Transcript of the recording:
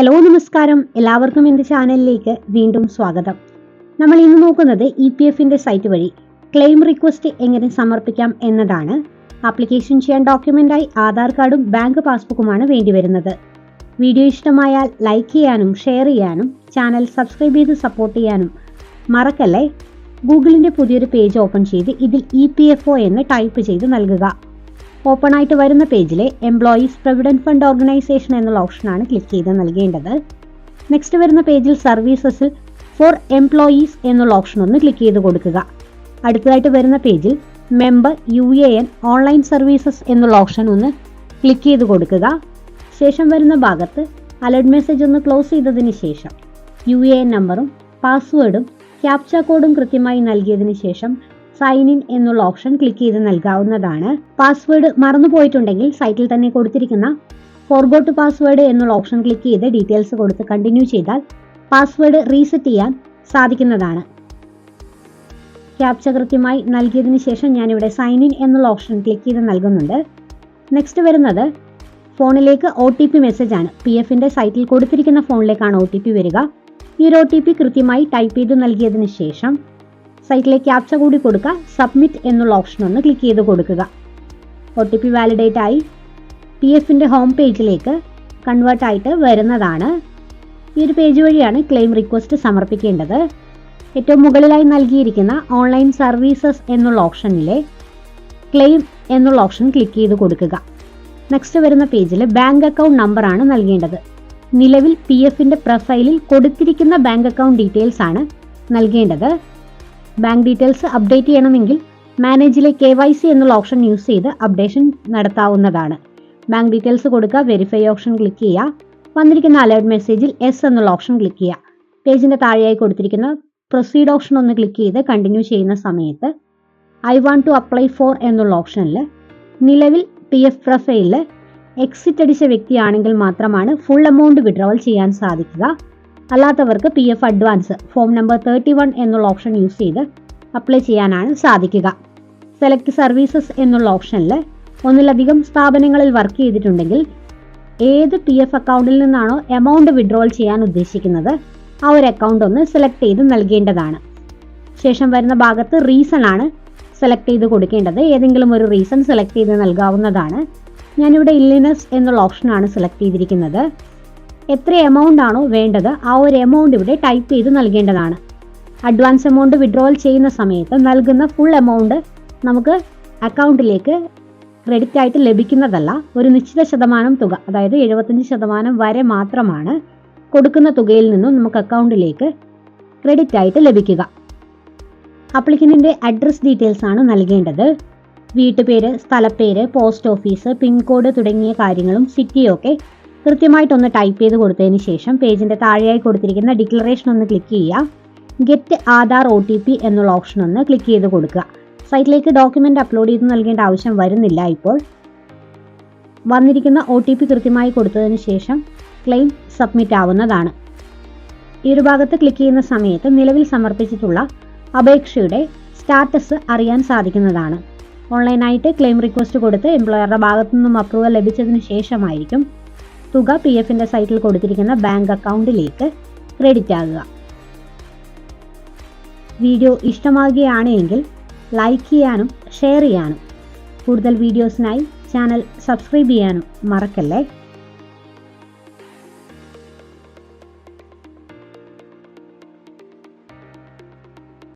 Hello നമസ്കാരം, എല്ലാവർക്കും എൻ്റെ ചാനലിലേക്ക് വീണ്ടും സ്വാഗതം. നമ്മൾ ഇന്ന് നോക്കുന്നത് EPFന്റെ സൈറ്റ് വഴി ക്ലെയിം റിക്വസ്റ്റ് എങ്ങനെ സമർപ്പിക്കാം എന്നതാണ്. ആപ്ലിക്കേഷൻ ചെയ്യാൻ ഡോക്യുമെൻ്റായി ആധാർ കാർഡും ബാങ്ക് പാസ്ബുക്കുമാണ് വേണ്ടിവരുന്നത്. വീഡിയോ ഇഷ്ടമായാൽ ലൈക്ക് ചെയ്യാനും ഷെയർ ചെയ്യാനും ചാനൽ സബ്സ്ക്രൈബ് ചെയ്ത് സപ്പോർട്ട് ചെയ്യാനും മറക്കല്ലേ. ഗൂഗിളിൻ്റെ പുതിയൊരു പേജ് ഓപ്പൺ ചെയ്ത് ഇതിൽ EPFO എന്ന് ടൈപ്പ് ചെയ്ത് നൽകുക. ഓപ്പൺ ആയിട്ട് വരുന്ന പേജിലെ എംപ്ലോയീസ് പ്രൊവിഡന്റ് ഫണ്ട് ഓർഗനൈസേഷൻ എന്നുള്ള ഓപ്ഷനാണ് ക്ലിക്ക് ചെയ്ത് നൽകേണ്ടത്. നെക്സ്റ്റ് വരുന്ന പേജിൽ സർവീസസിൽ ഫോർ എംപ്ലോയീസ് എന്നുള്ള ഓപ്ഷൻ ഒന്ന് ക്ലിക്ക് ചെയ്ത് കൊടുക്കുക. അടുത്തതായിട്ട് വരുന്ന പേജിൽ മെമ്പർ UAN ഓൺലൈൻ സർവീസസ് എന്നുള്ള ഓപ്ഷൻ ഒന്ന് ക്ലിക്ക് ചെയ്ത് കൊടുക്കുക. ശേഷം വരുന്ന ഭാഗത്ത് അലർട്ട് മെസ്സേജ് ഒന്ന് ക്ലോസ് ചെയ്തതിന് ശേഷം UAN നമ്പറും പാസ്വേഡും ക്യാപ്ച കോഡും കൃത്യമായി നൽകിയതിന് ശേഷം സൈൻ ഇൻ എന്നുള്ള ഓപ്ഷൻ ക്ലിക്ക് ചെയ്ത് നൽകാവുന്നതാണ്. പാസ്വേഡ് മറന്നുപോയിട്ടുണ്ടെങ്കിൽ സൈറ്റിൽ തന്നെ കൊടുത്തിരിക്കുന്ന ഫോർഗോട്ട് പാസ്വേഡ് എന്നുള്ള ഓപ്ഷൻ ക്ലിക്ക് ചെയ്ത് ഡീറ്റെയിൽസ് കൊടുത്ത് കണ്ടിന്യൂ ചെയ്താൽ പാസ്വേഡ് റീസെറ്റ് ചെയ്യാൻ സാധിക്കുന്നതാണ്. ക്യാപ്ച കൃത്യമായി നൽകിയതിന് ശേഷം ഞാനിവിടെ സൈൻ ഇൻ എന്നുള്ള ഓപ്ഷൻ ക്ലിക്ക് ചെയ്ത് നൽകുന്നുണ്ട്. നെക്സ്റ്റ് വരുന്നത് ഫോണിലേക്ക് OTP മെസ്സേജാണ്. PFന്റെ സൈറ്റിൽ കൊടുത്തിരിക്കുന്ന ഫോണിലേക്കാണ് OTP വരിക. ഈ ഒരു OTP കൃത്യമായി ടൈപ്പ് ചെയ്ത് നൽകിയതിന് ശേഷം സൈറ്റിലെ ക്യാപ്ച കൂടി കൊടുക്കുക. സബ്മിറ്റ് എന്നുള്ള ഓപ്ഷൻ ഒന്ന് ക്ലിക്ക് ചെയ്ത് കൊടുക്കുക. OTP വാലിഡേറ്റ് ആയി PFന്റെ ഹോം പേജിലേക്ക് കൺവേർട്ട് ആയിട്ട് വരുന്നതാണ്. ഈ ഒരു പേജ് വഴിയാണ് ക്ലെയിം റിക്വസ്റ്റ് സമർപ്പിക്കേണ്ടത്. ഏറ്റവും മുകളിലായി നൽകിയിരിക്കുന്ന ഓൺലൈൻ സർവീസസ് എന്നുള്ള ഓപ്ഷനിലെ ക്ലെയിം എന്നുള്ള ഓപ്ഷൻ ക്ലിക്ക് ചെയ്ത് കൊടുക്കുക. നെക്സ്റ്റ് വരുന്ന പേജിൽ ബാങ്ക് അക്കൗണ്ട് നമ്പറാണ് നൽകേണ്ടത്. നിലവിൽ PFന്റെ പ്രൊഫൈലിൽ കൊടുത്തിരിക്കുന്ന ബാങ്ക് അക്കൗണ്ട് ഡീറ്റെയിൽസ് ആണ് നൽകേണ്ടത്. ബാങ്ക് ഡീറ്റെയിൽസ് അപ്ഡേറ്റ് ചെയ്യണമെങ്കിൽ മാനേജിലെ KYC എന്നുള്ള ഓപ്ഷൻ യൂസ് ചെയ്ത് അപ്ഡേഷൻ നടത്താവുന്നതാണ്. ബാങ്ക് ഡീറ്റെയിൽസ് കൊടുക്കുക, വെരിഫൈ ഓപ്ഷൻ ക്ലിക്ക് ചെയ്യുക. വന്നിരിക്കുന്ന അലേർട്ട് മെസ്സേജിൽ S എന്നുള്ള ഓപ്ഷൻ ക്ലിക്ക് ചെയ്യുക. പേജിൻ്റെ താഴെയായി കൊടുത്തിരിക്കുന്ന പ്രൊസീഡ് ഓപ്ഷൻ ഒന്ന് ക്ലിക്ക് ചെയ്ത് കണ്ടിന്യൂ ചെയ്യുന്ന സമയത്ത് I want to apply for എന്നുള്ള ഓപ്ഷനിൽ നിലവിൽ PF പ്രൊഫൈലിൽ എക്സിറ്റ് അടിച്ച വ്യക്തിയാണെങ്കിൽ മാത്രമാണ് ഫുൾ എമൗണ്ട് വിഡ്രോവൽ ചെയ്യാൻ സാധിക്കുക. അല്ലാത്തവർക്ക് PF അഡ്വാൻസ് ഫോം നമ്പർ 31 എന്നുള്ള ഓപ്ഷൻ യൂസ് ചെയ്ത് അപ്ലൈ ചെയ്യാനാണ് സാധിക്കുക. സെലക്ട് സർവീസസ് എന്നുള്ള ഓപ്ഷനിൽ ഒന്നിലധികം സ്ഥാപനങ്ങളിൽ വർക്ക് ചെയ്തിട്ടുണ്ടെങ്കിൽ ഏത് PF അക്കൗണ്ടിൽ നിന്നാണോ എമൗണ്ട് വിഡ്രോവൽ ചെയ്യാൻ ഉദ്ദേശിക്കുന്നത് ആ ഒരു അക്കൗണ്ട് ഒന്ന് സെലക്ട് ചെയ്ത് നൽകേണ്ടതാണ്. ശേഷം വരുന്ന ഭാഗത്ത് റീസൺ ആണ് സെലക്ട് ചെയ്ത് കൊടുക്കേണ്ടത്. ഏതെങ്കിലും ഒരു റീസൺ സെലക്ട് ചെയ്ത് നൽകാവുന്നതാണ്. ഞാനിവിടെ ഇല്ലിനസ് എന്നുള്ള ഓപ്ഷനാണ് സെലക്ട് ചെയ്തിരിക്കുന്നത്. എത്ര എമൗണ്ട് ആണോ വേണ്ടത് ആ ഒരു എമൗണ്ട് ഇവിടെ ടൈപ്പ് ചെയ്ത് നൽകേണ്ടതാണ്. അഡ്വാൻസ് എമൗണ്ട് വിഡ്രോവൽ ചെയ്യുന്ന സമയത്ത് നൽകുന്ന ഫുൾ എമൗണ്ട് നമുക്ക് അക്കൗണ്ടിലേക്ക് ക്രെഡിറ്റ് ആയിട്ട് ലഭിക്കുന്നതല്ല. ഒരു നിശ്ചിത ശതമാനം തുക, അതായത് 75% വരെ മാത്രമാണ് കൊടുക്കുന്ന തുകയിൽ നിന്നും നമുക്ക് അക്കൗണ്ടിലേക്ക് ക്രെഡിറ്റ് ആയിട്ട് ലഭിക്കുക. അപ്ലിക്കന്റിന്റെ അഡ്രസ് ഡീറ്റെയിൽസ് ആണ് നൽകേണ്ടത്. വീട്ടുപേര്, സ്ഥലപ്പേര്, പോസ്റ്റ് ഓഫീസ്, പിൻകോഡ് തുടങ്ങിയ കാര്യങ്ങളും സിറ്റിയും ഒക്കെ കൃത്യമായിട്ടൊന്ന് ടൈപ്പ് ചെയ്ത് കൊടുത്തതിന് ശേഷം പേജിൻ്റെ താഴെയായി കൊടുത്തിരിക്കുന്ന ഡിക്ലറേഷൻ ഒന്ന് ക്ലിക്ക് ചെയ്യുക. ഗെറ്റ് ആധാർ OTP എന്നുള്ള ഓപ്ഷൻ ഒന്ന് ക്ലിക്ക് ചെയ്ത് കൊടുക്കുക. സൈറ്റിലേക്ക് ഡോക്യുമെൻ്റ് അപ്ലോഡ് ചെയ്ത് നൽകേണ്ട ആവശ്യം വരുന്നില്ല. ഇപ്പോൾ വന്നിരിക്കുന്ന OTP കൃത്യമായി കൊടുത്തതിന് ശേഷം ക്ലെയിം സബ്മിറ്റ് ആവുന്നതാണ്. ഈ ഒരു ഭാഗത്ത് ക്ലിക്ക് ചെയ്യുന്ന സമയത്ത് നിലവിൽ സമർപ്പിച്ചിട്ടുള്ള അപേക്ഷയുടെ സ്റ്റാറ്റസ് അറിയാൻ സാധിക്കുന്നതാണ്. ഓൺലൈനായിട്ട് ക്ലെയിം റിക്വസ്റ്റ് കൊടുത്ത് എംപ്ലോയറുടെ ഭാഗത്തു നിന്നും അപ്രൂവൽ ലഭിച്ചതിന് ശേഷമായിരിക്കും തുക PFന്റെ സൈറ്റിൽ കൊടുത്തിരിക്കുന്ന ബാങ്ക് അക്കൗണ്ടിലേക്ക് ക്രെഡിറ്റ് ആകുക. വീഡിയോ ഇഷ്ടമാകുകയാണെങ്കിൽ ലൈക്ക് ചെയ്യാനും ഷെയർ ചെയ്യാനും കൂടുതൽ വീഡിയോസിനായി ചാനൽ സബ്സ്ക്രൈബ് ചെയ്യാനും മറക്കല്ലേ.